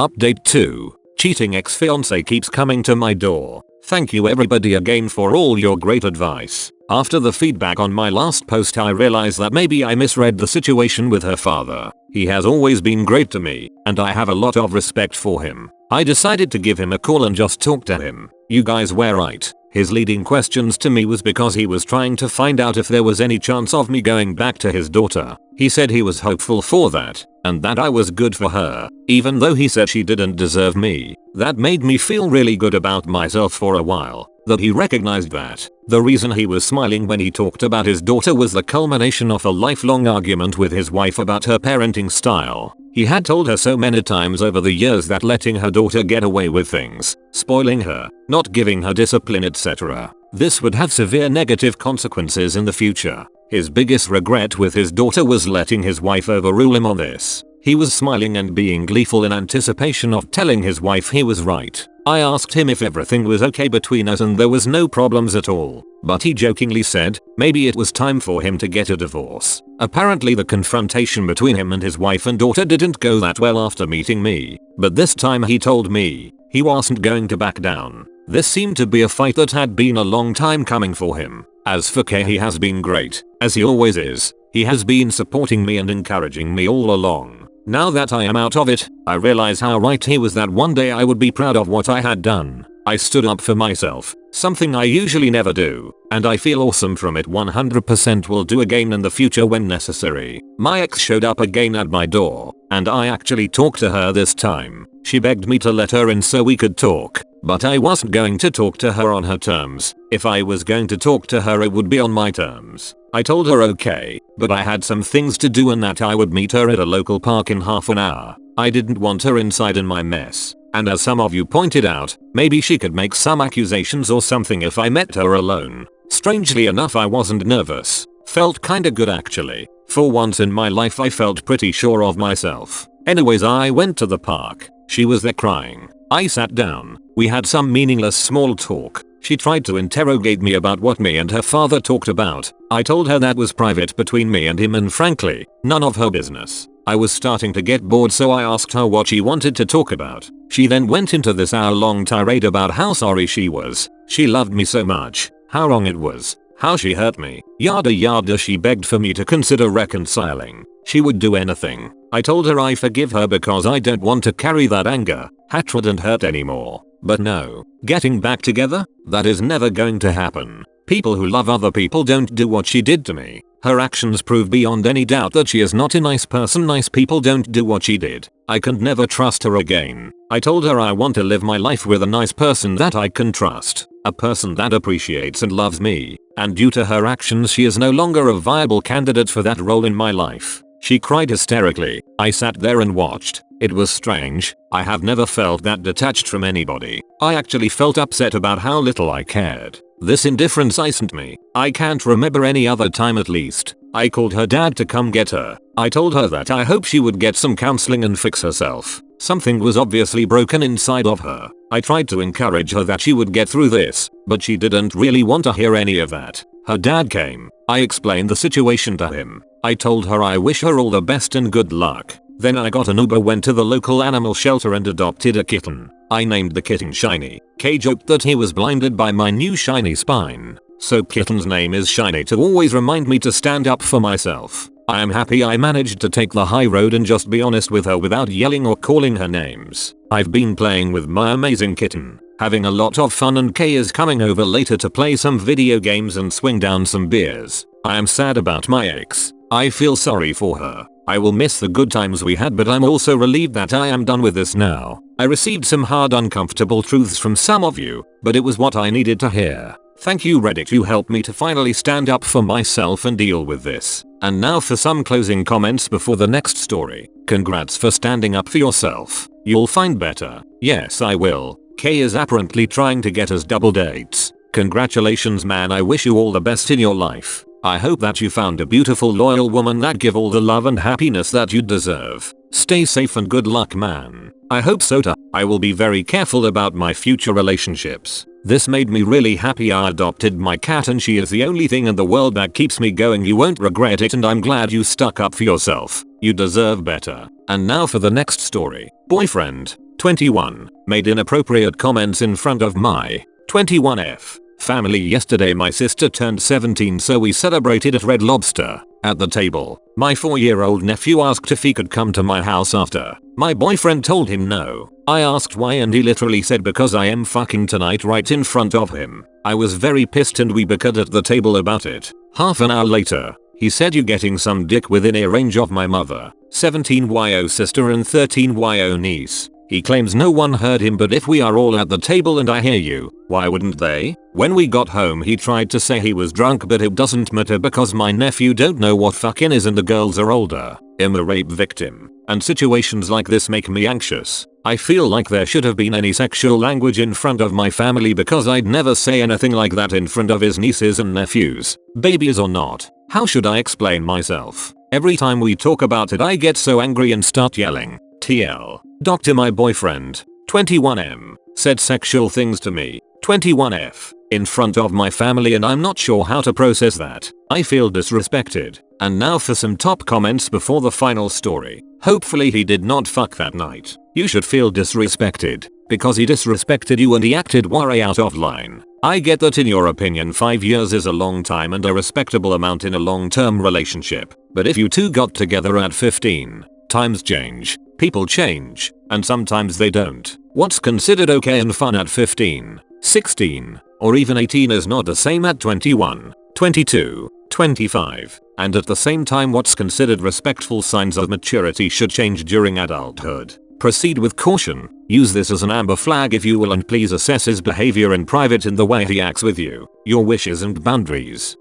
Update 2. Cheating ex-fiance keeps coming to my door. Thank you everybody again for all your great advice. After the feedback on my last post I realized that maybe I misread the situation with her father. He has always been great to me, and I have a lot of respect for him. I decided to give him a call and just talk to him. You guys were right. His leading questions to me was because he was trying to find out if there was any chance of me going back to his daughter. He said he was hopeful for that, and that I was good for her, even though he said she didn't deserve me. That made me feel really good about myself for a while, that he recognized that. The reason he was smiling when he talked about his daughter was the culmination of a lifelong argument with his wife about her parenting style. He had told her so many times over the years that letting her daughter get away with things, spoiling her, not giving her discipline etc., this would have severe negative consequences in the future. His biggest regret with his daughter was letting his wife overrule him on this. He was smiling and being gleeful in anticipation of telling his wife he was right. I asked him if everything was okay between us and there was no problems at all, but he jokingly said maybe it was time for him to get a divorce. Apparently the confrontation between him and his wife and daughter didn't go that well after meeting me, but this time he told me he wasn't going to back down. This seemed to be a fight that had been a long time coming for him. As for K, he has been great, as he always is. He has been supporting me and encouraging me all along. Now that I am out of it, I realize how right he was that one day I would be proud of what I had done. I stood up for myself, something I usually never do, and I feel awesome from it. 100% will do again in the future when necessary. My ex showed up again at my door, and I actually talked to her this time. She begged me to let her in so we could talk, but I wasn't going to talk to her on her terms. If I was going to talk to her it would be on my terms. I told her okay, but I had some things to do and that I would meet her at a local park in half an hour. I didn't want her inside in my mess. And as some of you pointed out, maybe she could make some accusations or something if I met her alone. Strangely enough I wasn't nervous. Felt kinda good actually. For once in my life I felt pretty sure of myself. Anyways, I went to the park. She was there crying. I sat down. We had some meaningless small talk. She tried to interrogate me about what me and her father talked about. I told her that was private between me and him and frankly, none of her business. I was starting to get bored so I asked her what she wanted to talk about. She then went into this hour-long tirade about how sorry she was. She loved me so much. How wrong it was. How she hurt me. Yada yada. She begged for me to consider reconciling. She would do anything. I told her I forgive her because I don't want to carry that anger, hatred and hurt anymore. But no. Getting back together? That is never going to happen. People who love other people don't do what she did to me. Her actions prove beyond any doubt that she is not a nice person. Nice people don't do what she did. I can never trust her again. I told her I want to live my life with a nice person that I can trust. A person that appreciates and loves me. And due to her actions she is no longer a viable candidate for that role in my life. She cried hysterically. I sat there and watched. It was strange. I have never felt that detached from anybody. I actually felt upset about how little I cared. This indifference iced me. I can't remember any other time at least. I called her dad to come get her. I told her that I hope she would get some counseling and fix herself. Something was obviously broken inside of her. I tried to encourage her that she would get through this, but she didn't really want to hear any of that. Her dad came. I explained the situation to him. I told her I wish her all the best and good luck. Then I got an Uber, went to the local animal shelter and adopted a kitten. I named the kitten Shiny. K joked that he was blinded by my new shiny spine. So kitten's name is Shiny to always remind me to stand up for myself. I am happy I managed to take the high road and just be honest with her without yelling or calling her names. I've been playing with my amazing kitten, having a lot of fun, and Kay is coming over later to play some video games and swing down some beers. I am sad about my ex. I feel sorry for her. I will miss the good times we had, but I'm also relieved that I am done with this now. I received some hard, uncomfortable truths from some of you, but it was what I needed to hear. Thank you Reddit, you helped me to finally stand up for myself and deal with this. And now for some closing comments before the next story. Congrats for standing up for yourself. You'll find better. Yes, I will. Kay is apparently trying to get us double dates. Congratulations man, I wish you all the best in your life. I hope that you found a beautiful loyal woman that give all the love and happiness that you deserve. Stay safe and good luck man. I hope so too. I will be very careful about my future relationships. This made me really happy. I adopted my cat and she is the only thing in the world that keeps me going. You won't regret it and I'm glad you stuck up for yourself. You deserve better. And now for the next story. Boyfriend. 21. Made inappropriate comments in front of my 21F family yesterday. My sister turned 17, so we celebrated at Red Lobster. At the table, my 4-year-old nephew asked if he could come to my house after. My boyfriend told him no. I asked why and he literally said because I am fucking tonight right in front of him. I was very pissed and we bickered at the table about it. Half an hour later, he said you getting some dick within ear range of my mother, 17yo sister and 13yo niece. He claims no one heard him, but if we are all at the table and I hear you, why wouldn't they? When we got home he tried to say he was drunk, but it doesn't matter because my nephew don't know what fucking is and the girls are older. I'm a rape victim, and situations like this make me anxious. I feel like there should have been any sexual language in front of my family because I'd never say anything like that in front of his nieces and nephews, babies or not. How should I explain myself? Every time we talk about it I get so angry and start yelling. TL. Doctor, my boyfriend, 21M, said sexual things to me, 21F, in front of my family, and I'm not sure how to process that. I feel disrespected. And now for some top comments before the final story. Hopefully he did not fuck that night. You should feel disrespected, because he disrespected you and he acted way out of line. I get that in your opinion 5 years is a long time and a respectable amount in a long-term relationship, but if you two got together at 15, times change, people change, and sometimes they don't. What's considered okay and fun at 15, 16, or even 18 is not the same at 21, 22, 25, and at the same time what's considered respectful signs of maturity should change during adulthood. Proceed with caution. Use this as an amber flag if you will, and please assess his behavior in private in the way he acts with you, your wishes and boundaries.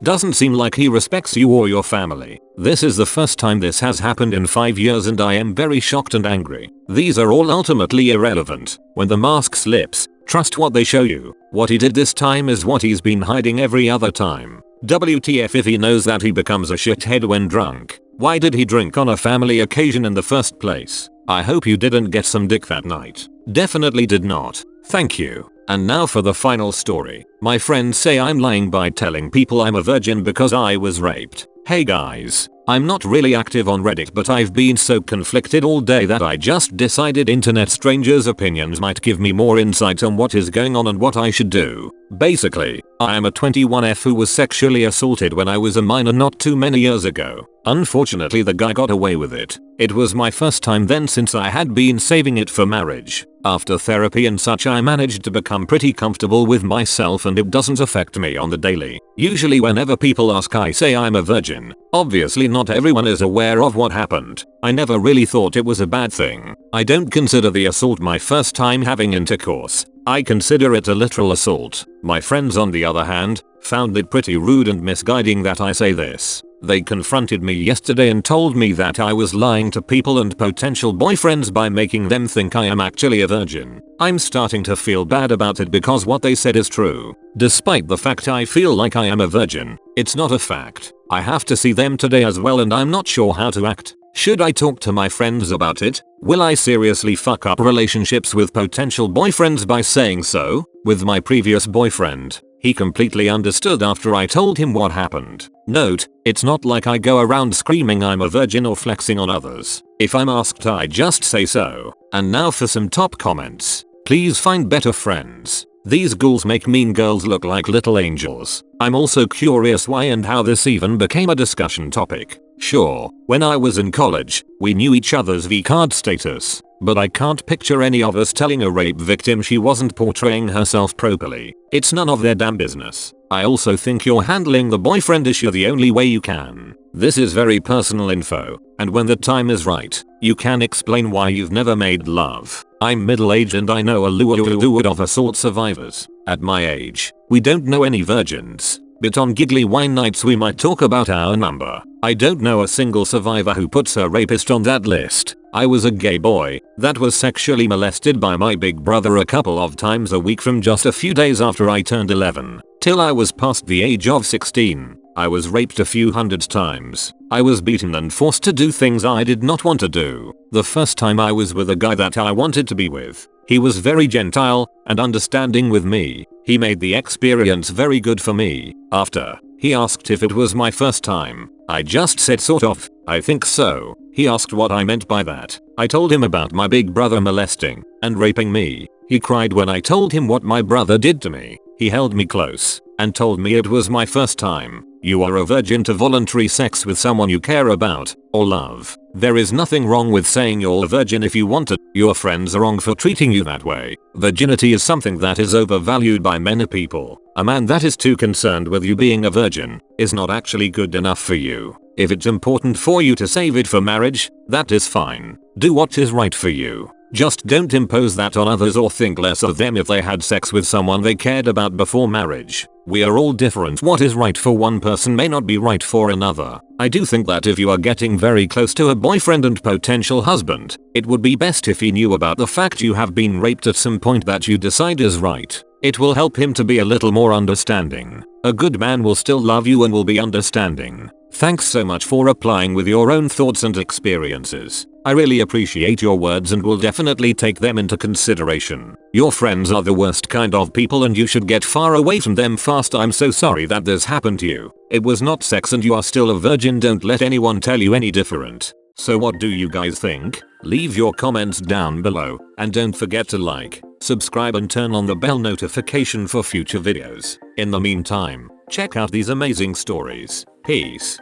Doesn't seem like he respects you or your family. This is the first time this has happened in 5 years and I am very shocked and angry. These are all ultimately irrelevant. When the mask slips, trust what they show you. What he did this time is what he's been hiding every other time. WTF if he knows that he becomes a shithead when drunk. Why did he drink on a family occasion in the first place? I hope you didn't get some dick that night. Definitely did not. Thank you. And now for the final story. My friends say I'm lying by telling people I'm a virgin because I was raped. Hey guys, I'm not really active on Reddit, but I've been so conflicted all day that I just decided internet strangers' opinions might give me more insight on what is going on and what I should do. Basically, I am a 21F who was sexually assaulted when I was a minor not too many years ago. Unfortunately the guy got away with it. It was my first time then since I had been saving it for marriage. After therapy and such I managed to become pretty comfortable with myself and it doesn't affect me on the daily. Usually whenever people ask I say I'm a virgin. Obviously not everyone is aware of what happened. I never really thought it was a bad thing. I don't consider the assault my first time having intercourse. I consider it a literal assault. My friends on the other hand, found it pretty rude and misguiding that I say this. They confronted me yesterday and told me that I was lying to people and potential boyfriends by making them think I am actually a virgin. I'm starting to feel bad about it because what they said is true. Despite the fact I feel like I am a virgin, it's not a fact. I have to see them today as well and I'm not sure how to act. Should I talk to my friends about it? Will I seriously fuck up relationships with potential boyfriends by saying so? With my previous boyfriend, he completely understood after I told him what happened. Note, it's not like I go around screaming I'm a virgin or flexing on others. If I'm asked I just say so. And now for some top comments. Please find better friends. These ghouls make mean girls look like little angels. I'm also curious why and how this even became a discussion topic. Sure, when I was in college, we knew each other's V-card status, but I can't picture any of us telling a rape victim she wasn't portraying herself properly. It's none of their damn business. I also think you're handling the boyfriend issue the only way you can. This is very personal info, and when the time is right, you can explain why you've never made love. I'm middle-aged and I know a lot of assault survivors. At my age, we don't know any virgins. But on giggly wine nights we might talk about our number. I don't know a single survivor who puts her rapist on that list. I was a gay boy that was sexually molested by my big brother a couple of times a week from just a few days after I turned 11 till I was past the age of 16. I was raped a few hundred times. I was beaten and forced to do things I did not want to do. The first time I was with a guy that I wanted to be with. He was very gentle and understanding with me. He made the experience very good for me. After, He asked if it was my first time. I just said sort of, I think so. He asked what I meant by that. I told him about my big brother molesting and raping me. He cried when I told him what my brother did to me. He held me close and told me it was my first time. You are a virgin to voluntary sex with someone you care about or love. There is nothing wrong with saying you're a virgin if you want it. Your friends are wrong for treating you that way. Virginity is something that is overvalued by many people. A man that is too concerned with you being a virgin is not actually good enough for you. If it's important for you to save it for marriage, that is fine. Do what is right for you. Just don't impose that on others or think less of them if they had sex with someone they cared about before marriage. We are all different. What is right for one person may not be right for another. I do think that if you are getting very close to a boyfriend and potential husband, it would be best if he knew about the fact you have been raped at some point that you decide is right. It will help him to be a little more understanding. A good man will still love you and will be understanding. Thanks so much for replying with your own thoughts and experiences. I really appreciate your words and will definitely take them into consideration. Your friends are the worst kind of people and you should get far away from them fast. I'm so sorry that this happened to you. It was not sex and you are still a virgin. Don't let anyone tell you any different. So what do you guys think? Leave your comments down below and don't forget to like, subscribe and turn on the bell notification for future videos. In the meantime, check out these amazing stories. Peace.